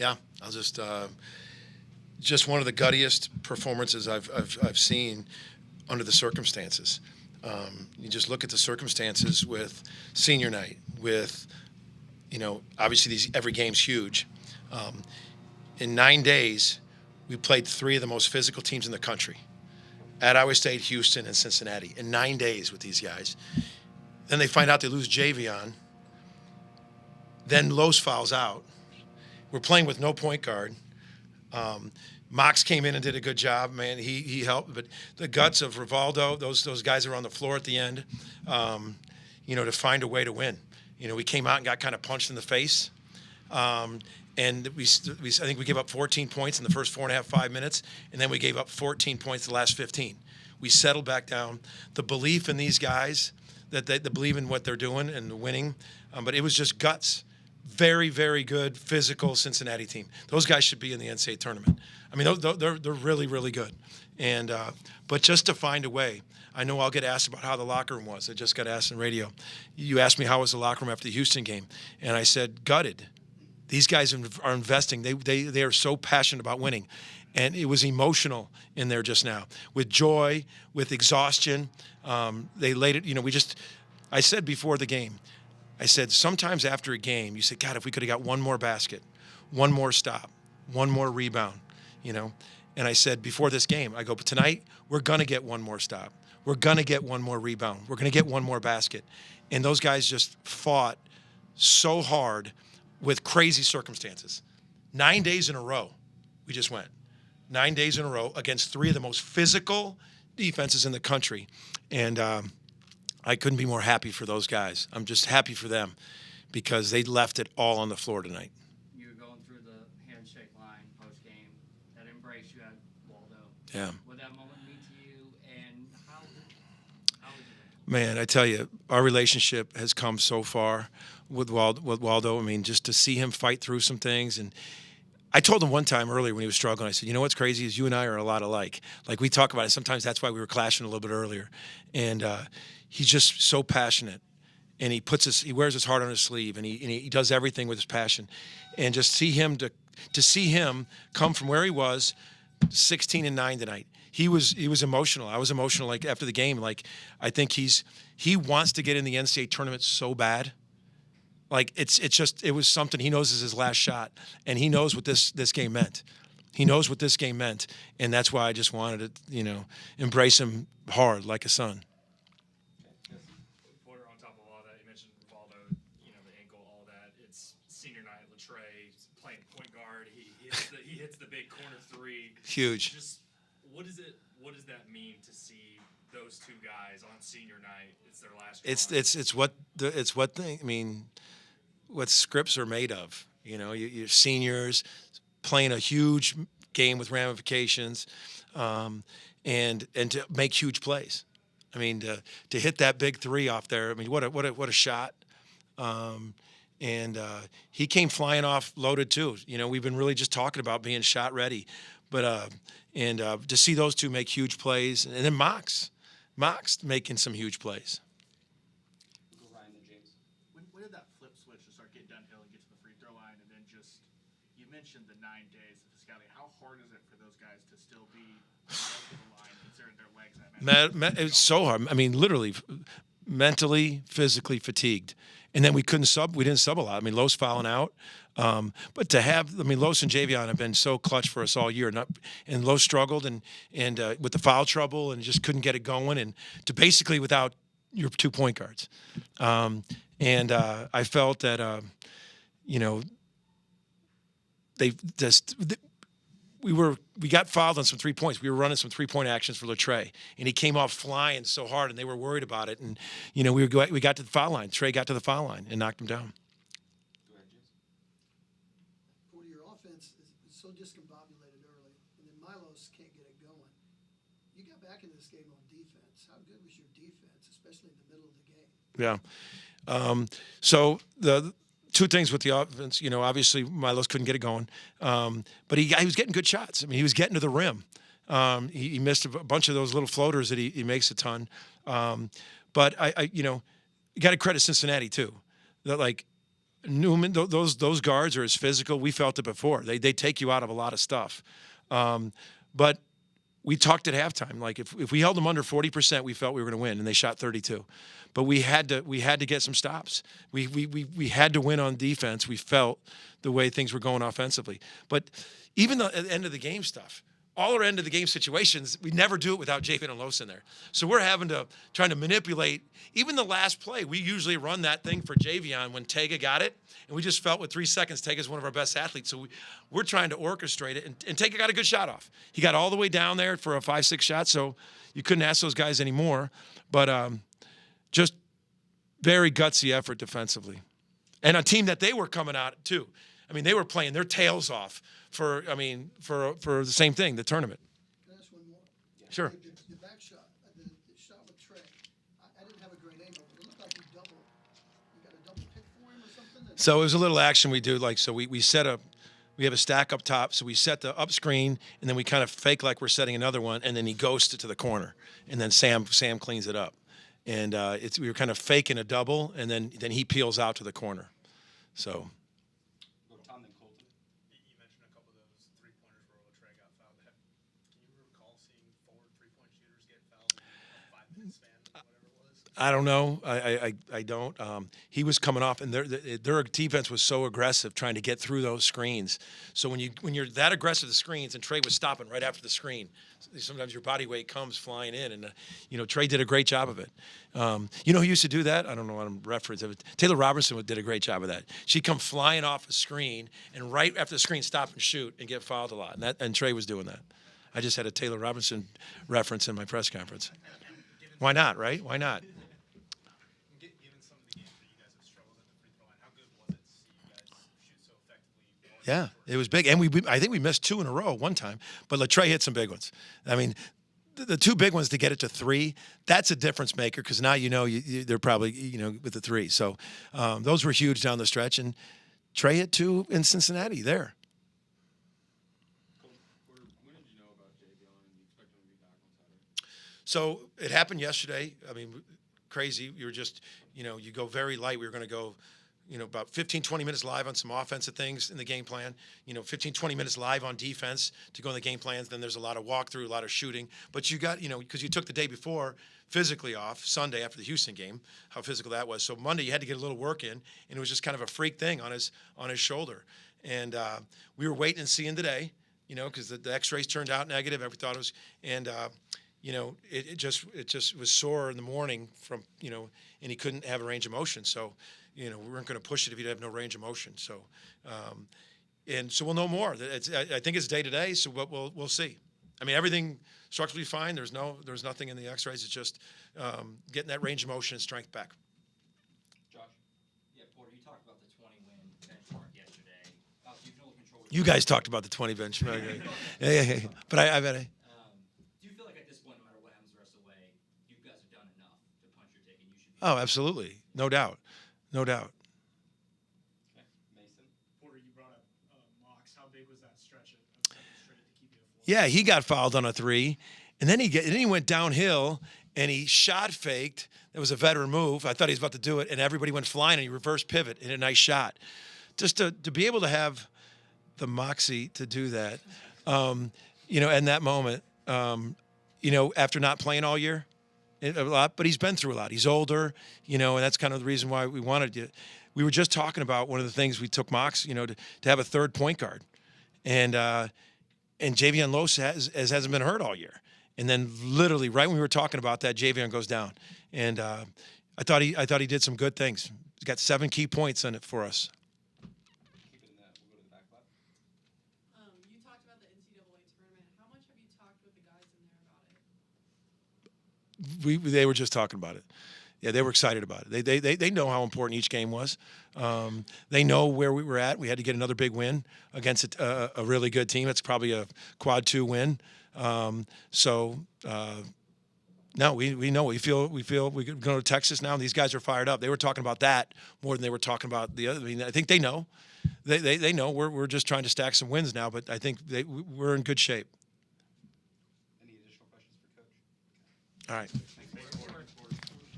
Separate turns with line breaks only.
Yeah, I'll just one of the guttiest performances I've seen under the circumstances. You just look at the circumstances with senior night, with obviously every game's huge. In 9 days, we played three of the most physical teams in the country: at Iowa State, Houston, and Cincinnati. In 9 days with these guys. Then they find out they lose Javion. Then Los fouls out. We're playing with no point guard. Mox came in and did a good job, man. He helped, but the guts of Rivaldo, those guys are on the floor at the end, to find a way to win. We came out and got kind of punched in the face, and I think we gave up 14 points in the first 4.5, 5 minutes, and then we gave up 14 points the last 15. We settled back down. The belief in these guys, that they believe in what they're doing and winning, but it was just guts. Very, very good physical Cincinnati team. Those guys should be in the NCAA tournament. I mean, they're really, really good. And but just to find a way. I know I'll get asked about how the locker room was. I just got asked on radio. You asked me how was the locker room after the Houston game, and I said gutted. These guys are investing. They are so passionate about winning, and it was emotional in there just now with joy, with exhaustion. They laid it. I said before the game. I said, sometimes after a game, you say, God, if we could have got one more basket, one more stop, one more rebound, And I said before this game, I go, but tonight we're going to get one more stop. We're going to get one more rebound. We're going to get one more basket. And those guys just fought so hard with crazy circumstances. 9 days in a row, we just went. 9 days in a row against three of the most physical defenses in the country. And I couldn't be more happy for those guys. I'm just happy for them because they left it all on the floor tonight.
You were going through the handshake line post-game, that embrace you had Waldo.
Yeah.
What that moment mean to you, and how was it?
Man, I tell you, our relationship has come so far with Waldo. I mean, just to see him fight through some things. And I told him one time earlier when he was struggling, I said, you know what's crazy is you and I are a lot alike. Like we talk about it. Sometimes that's why we were clashing a little bit earlier. And he's just so passionate, and he wears his heart on his sleeve, and he does everything with his passion. And just see him to see him come from where he was, 16-9 tonight. He was emotional. I was emotional like after the game. Like I think he wants to get in the NCAA tournament so bad. Like it was something he knows is his last shot, and he knows what this game meant. He knows what this game meant, and that's why I just wanted to embrace him hard like a son.
Porter, on top of all that, you mentioned Rivaldo, the ankle, all that. It's senior night. Latrey playing point guard. He hits the big corner three.
Huge.
Just what does that mean to see those two guys on senior night? It's their last. What
scripts are made of. You're seniors playing a huge game with ramifications, and to make huge plays. I mean, to hit that big three off there. I mean, what a shot. And he came flying off loaded too. We've been really just talking about being shot ready, but to see those two make huge plays, and then Mox making some huge plays.
When did that flip switch to start getting downhill and get to the free throw line, and then you mentioned the 9 days of scouting. How hard is it for those guys to still be to the line considering their legs?
It's so hard. I mean, literally, mentally, physically fatigued. And then we didn't sub a lot. I mean, Los fouling out. But Los and Javion have been so clutch for us all year. And Los struggled and with the foul trouble and just couldn't get it going. And to basically without your 2 point guards. I felt that, we got fouled on some 3 points. We were running some 3-point actions for Latrey, and he came off flying so hard, and they were worried about it. And we got to the foul line. Trey got to the foul line and knocked him down.
Porter, your offense is so discombobulated early, and then Milos can't get it going. You got back into this game on defense. How good was your defense, especially in the middle of the game?
Yeah. So the two things with the offense, obviously Milos couldn't get it going, but he was getting good shots. I mean, he was getting to the rim. He missed a bunch of those little floaters that he makes a ton. But you got to credit Cincinnati too. That Newman, those guards are as physical. We felt it before. They take you out of a lot of stuff. But we talked at halftime. Like if we held them under 40%, we felt we were going to win, and they shot 32. But we had to get some stops. We had to win on defense. We felt the way things were going offensively. But even the at the end of the game stuff, all our end of the game situations, we never do it without Javion and Los in there. So we're trying to manipulate. Even the last play, we usually run that thing for Javion when Tega got it, and we just felt with 3 seconds, Tega's one of our best athletes. So we're trying to orchestrate it, and Tega got a good shot off. He got all the way down there for a 5-6 shot, so you couldn't ask those guys anymore. But just very gutsy effort defensively. And a team that they were coming out too. I mean, they were playing their tails off for the same thing, the tournament.
Can I ask one more?
Sure.
The back shot, the shot with Trey, I didn't have a great angle, but it looked like you got a double pick for him or something?
So it was a little action we do. Like, so we have a stack up top. So we set the up screen, and then we kind of fake like we're setting another one, and then he ghosts it to the corner, and then Sam cleans it up. And we were kind of faking a double, and then he peels out to the corner. So.
Tom and Colton. You mentioned a couple of those three-pointers where Latrey got fouled. Can you recall seeing 4 3-point shooters get fouled in a 5-minute span, whatever it was?
I don't know. I don't. He was coming off, and their defense was so aggressive trying to get through those screens. So when you're that aggressive the screens, and Trey was stopping right after the screen, sometimes your body weight comes flying in, and Trey did a great job of it. Who used to do that? I don't know what I'm referencing. Taylor Robinson did a great job of that. She'd come flying off a screen, and right after the screen, stop and shoot and get fouled a lot. And Trey was doing that. I just had a Taylor Robinson reference in my press conference. Why not, right? Why not?
Given some of the games that you guys have struggled at the free throw line, how good was it to see you guys shoot so effectively?
Yeah, it was big. And I think we missed 2 in a row one time, but Latrey hit some big ones. I mean, the 2 big ones to get it to 3, that's a difference maker because now they're probably, with the 3. So those were huge down the stretch. And Trey hit 2 in Cincinnati there.
When did you know about Javion and you expect him to be back on Saturday?
So it happened yesterday. I mean, crazy. You were just, you go very light. We were going to go, about 15, 20 minutes live on some offensive things in the game plan, 15, 20 minutes live on defense to go in the game plans. Then there's a lot of walkthrough, a lot of shooting. But you got, because you took the day before physically off, Sunday after the Houston game, how physical that was. So Monday you had to get a little work in, and it was just kind of a freak thing on his shoulder. And we were waiting and seeing today, because the X-rays turned out negative. Everyone thought it was, and it just was sore in the morning from, and he couldn't have a range of motion. So, we weren't going to push it if he'd have no range of motion. So, and so we'll know more. I think it's day to day. So we'll see. I mean, everything structurally fine. There's nothing in the X-rays. It's just getting that range of motion and strength back.
Josh? Yeah, Porter, you talked about the 20-win benchmark yesterday. Do you feel in control?
You guys talked about the 20 bench. Yeah. But I bet.
Do you feel like at this point, no matter what happens the rest of the way, you guys have done enough to punch your ticket? You should be.
Oh, absolutely. No doubt. No doubt.
Okay. Mason.
Porter, you brought up Mox. How big was that stretch of straight to keep you afloat?
Yeah, he got fouled on a 3, and then he went downhill and he shot faked. That was a veteran move. I thought he was about to do it, and everybody went flying, and he reverse pivot and a nice shot. Just to be able to have the moxie to do that, in that moment, after not playing all year. A lot, but he's been through a lot. He's older, and that's kind of the reason why we wanted to. We were just talking about one of the things we took Mox, to have a third point guard, and Javion Los hasn't been hurt all year, and then literally right when we were talking about that, Javion goes down, and I thought he did some good things. He's got 7 key points in it for us.
Keep it in that. We'll go to the back left.
You talked about the NCAA tournament. How much have you talked with the guys in there about it?
They were just talking about it. Yeah, they were excited about it. They know how important each game was. They know where we were at. We had to get another big win against a really good team. It's probably a quad 2 win. No, we know. We feel we can go to Texas now. And these guys are fired up. They were talking about that more than they were talking about the other. I mean, I think they know. They know we're just trying to stack some wins now. But I think we're in good shape.
Any additional questions for Coach?
All right.